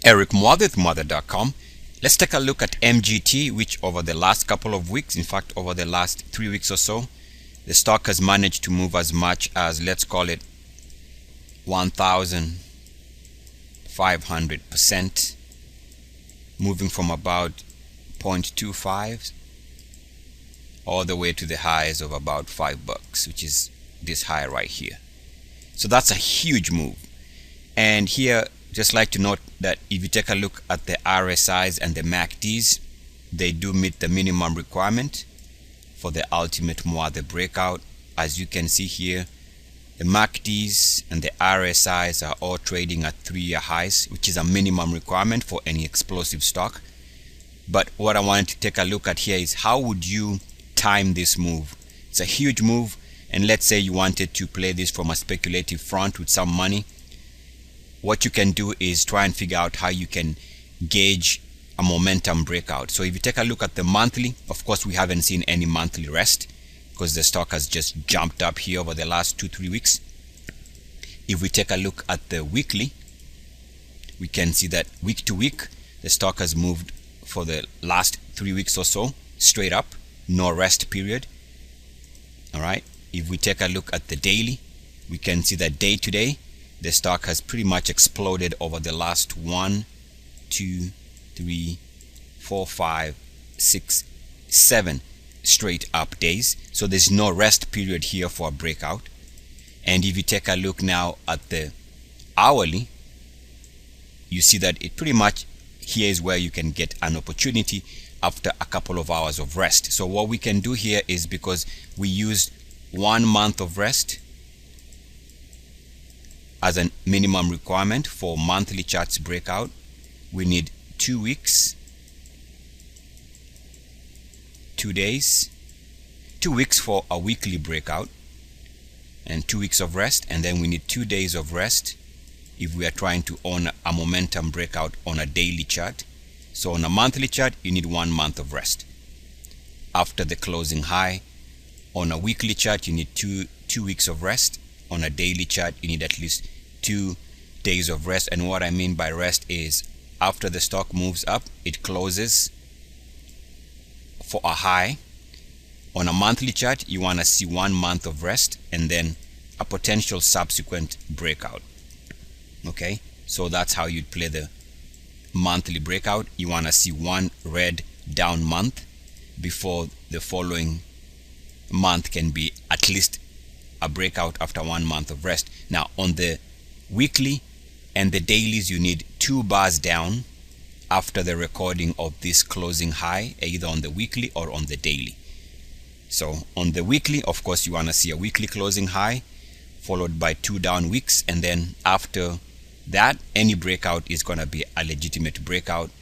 Eric Muathe, Muathe.com. Let's take a look at MGT, which over the last couple of weeks, in fact over the last 3 weeks or so, the stock has managed to move as much as, let's call it 1,500%, moving from about 0.25 all the way to the highs of about $5, which is this high right here. So that's a huge move. And here, just like to note that if you take a look at the RSIs and the MACDs, they do meet the minimum requirement for the ultimate Muathe breakout. As you can see here, the MACDs and the RSIs are all trading at 3-year highs, which is a minimum requirement for any explosive stock. But what I wanted to take a look at here is how would you time this move? It's a huge move, and let's say you wanted to play this from a speculative front with some money. What you can do is try and figure out how you can gauge a momentum breakout. So if you take a look at the monthly, of course we haven't seen any monthly rest because the stock has just jumped up here over the last 2-3 weeks. If we take a look at the weekly, we can see that week to week the stock has moved for the last 3 weeks or so straight up, no rest period. All right, if we take a look at the daily, we can see that day to day the stock has pretty much exploded over the last 1, 2, 3, 4, 5, 6, 7 straight up days. So there's no rest period here for a breakout. And if you take a look now at the hourly, you see that it pretty much here is where you can get an opportunity after a couple of hours of rest. So what we can do here is, because we used 1 month of rest as a minimum requirement for monthly charts breakout, we need 2 weeks, 2 days, 2 weeks for a weekly breakout, and 2 weeks of rest, and then we need 2 days of rest if we are trying to own a momentum breakout on a daily chart. So on a monthly chart, you need 1 month of rest after the closing high. On a weekly chart, you need two weeks of rest. On a daily chart, you need at least 2 days of rest. And what I mean by rest is after the stock moves up, it closes for a high. On a monthly chart, you want to see 1 month of rest and then a potential subsequent breakout. Okay, so that's how you'd play the monthly breakout. You want to see 1 red down month before the following month can be at least a breakout after 1 month of rest. Now on the weekly and the dailies, you need 2 bars down after the recording of this closing high, either on the weekly or on the daily. So on the weekly, of course, you want to see a weekly closing high followed by 2 down weeks, and then after that any breakout is going to be a legitimate breakout.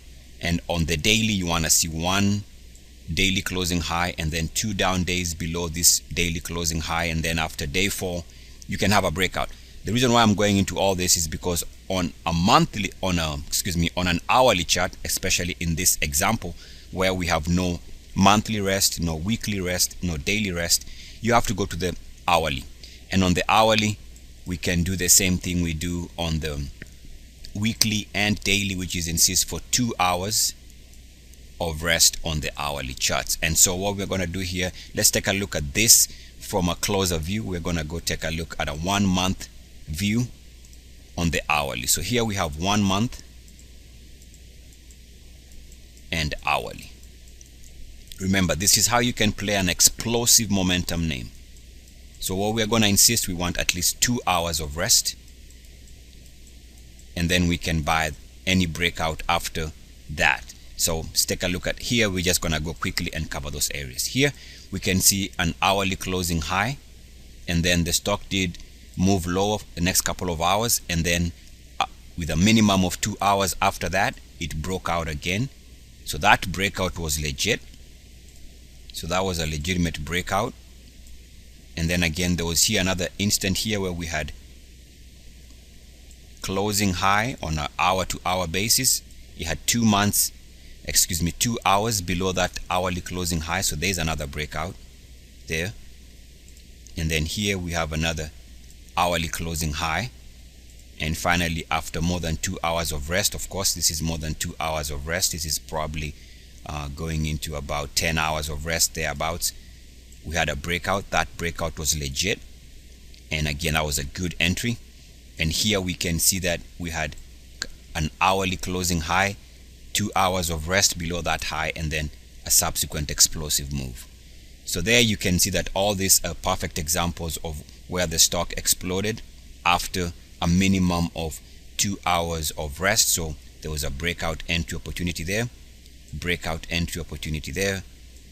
And on the daily, you want to see 1 daily closing high and then 2 down days below this daily closing high, and then after day 4 you can have a breakout. The reason why I'm going into all this is because on a monthly, on an hourly chart, especially in this example where we have no monthly rest, no weekly rest, no daily rest, you have to go to the hourly. And on the hourly, we can do the same thing we do on the weekly and daily, which is insist for 2 hours of rest on the hourly charts. And so what we're going to do here, let's take a look at this from a closer view. We're going to go take a look at a 1 month view on the hourly. So here we have 1 month and hourly. Remember, this is how you can play an explosive momentum name. So what we're going to insist, we want at least 2 hours of rest, and then we can buy any breakout after that. So let's take a look at here. We're just going to go quickly and cover those areas. Here we can see an hourly closing high, and then the stock did move lower the next couple of hours, and then with a minimum of 2 hours after that, it broke out again. So that breakout was legit. So that was a legitimate breakout. And then again, there was here another instant here where we had closing high on an hour-to-hour basis. It had 2 hours below that hourly closing high. So there's another breakout there. And then here we have another hourly closing high. And finally, after more than 2 hours of rest, of course this is more than 2 hours of rest, this is probably going into about 10 hours of rest thereabouts, we had a breakout. That breakout was legit, and again that was a good entry. And here we can see that we had an hourly closing high, 2 hours of rest below that high, and then a subsequent explosive move. So there you can see that all these are perfect examples of where the stock exploded after a minimum of 2 hours of rest. So there was a breakout entry opportunity there, breakout entry opportunity there,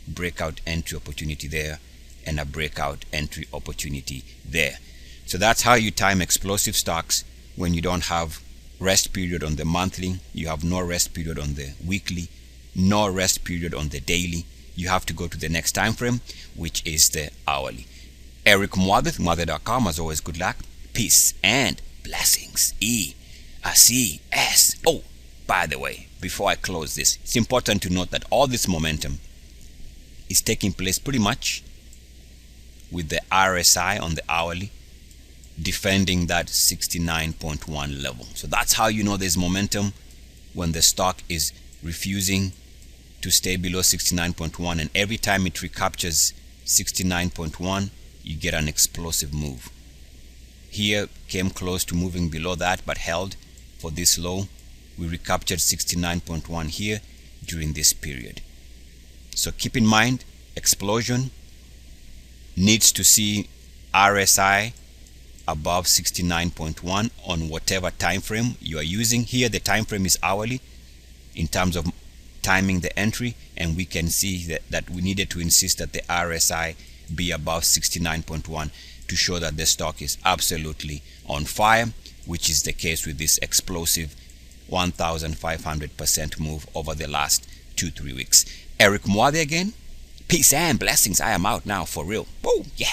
breakout entry opportunity there, and a breakout entry opportunity there. So that's how you time explosive stocks when you don't have rest period on the monthly, you have no rest period on the weekly, no rest period on the daily. You have to go to the next time frame, which is the hourly. Eric Mwadhe, Mwadhe.com. As always, good luck, peace, and blessings. E-A-C-S. Oh, by the way, before I close this, it's important to note that all this momentum is taking place pretty much with the RSI on the hourly defending that 69.1 level. So that's how you know there's momentum, when the stock is refusing to stay below 69.1, and every time it recaptures 69.1, you get an explosive move. Here came close to moving below that but held for this low. We recaptured 69.1 here during this period. So keep in mind, explosion needs to see RSI above 69.1 on whatever time frame you are using. Here the time frame is hourly in terms of timing the entry, and we can see that we needed to insist that the RSI be above 69.1 to show that the stock is absolutely on fire, which is the case with this explosive 1,500% move over the last 2-3 weeks. Eric Mwadhe again. Peace and blessings. I am out now for real. Whoa, yeah.